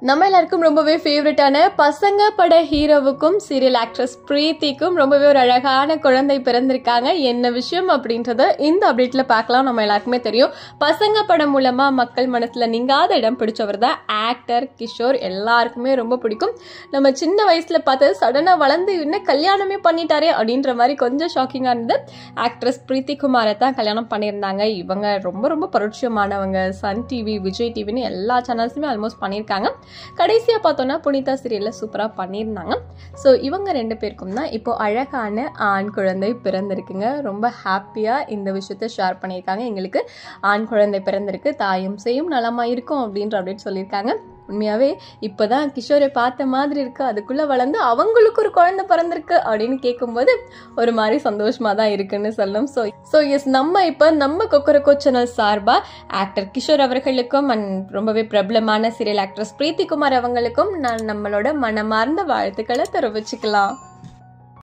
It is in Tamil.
நம்ம எல்லாருக்கும் ரொம்பவே ஃபேவரட்டான பசங்க பட ஹீரோவுக்கும் சீரியல் ஆக்ட்ரஸ் பிரீத்திக்கும் ரொம்பவே ஒரு அழகான குழந்தை பிறந்திருக்காங்க. என்ன விஷயம் அப்படின்றத இந்த அப்டேட்ல பார்க்கலாம். நம்ம எல்லாருக்குமே தெரியும், பசங்க படம் மூலமா மக்கள் மனசுல நீங்காத இடம் பிடிச்சவர் தான் ஆக்டர் கிஷோர். எல்லாருக்குமே ரொம்ப பிடிக்கும். நம்ம சின்ன வயசுல பார்த்து சடனா வளர்ந்து இன்னும் கல்யாணமே பண்ணிட்டாரே அப்படின்ற மாதிரி கொஞ்சம் ஷாக்கிங்கா இருந்தது. ஆக்ட்ரஸ் பிரீத்தி குமாரை தான் கல்யாணம் பண்ணியிருந்தாங்க. இவங்க ரொம்ப ரொம்ப பரிச்சயமானவங்க. சன் டிவி, விஜய் டிவின்னு எல்லா சேனல்ஸுமே ஆல்மோஸ்ட் பண்ணியிருக்காங்க. கடைசியா பார்த்தோம்னா புனிதா சீரியல்ல சூப்பரா பண்ணியிருந்தாங்க. ஸோ இவங்க 2 பேருக்கும் தான் இப்போ அழகான ஆண் குழந்தை பிறந்திருக்குங்க. ரொம்ப ஹாப்பியா இந்த விஷயத்த ஷேர் பண்ணியிருக்காங்க. எங்களுக்கு ஆண் குழந்தை பிறந்திருக்கு, தாயும் செய்யும் நலமா இருக்கும் அப்படின்ற அப்டேட் சொல்லியிருக்காங்க. உண்மையாவே இப்போதான் கிஷோரை பார்த்த மாதிரி இருக்கு. அதுக்குள்ள வளர்ந்து அவங்களுக்கு ஒரு குழந்தை பிறந்திருக்கு அப்படின்னு கேட்கும்போது ஒரு மாதிரி சந்தோஷமா தான் இருக்குன்னு சொல்லணும். ஸோ எஸ், நம்ம இப்போ நம்ம கொக்கரக்கோ சேனல் சார்பா ஆக்டர் கிஷோர் அவர்களுக்கும் ரொம்பவே பிரபலமான சீரியல் ஆக்ட்ரஸ் பிரீத்தி குமார் அவங்களுக்கும் நான் நம்மளோட மனமார்ந்த வாழ்த்துக்களை தெரிவிச்சுக்கலாம்.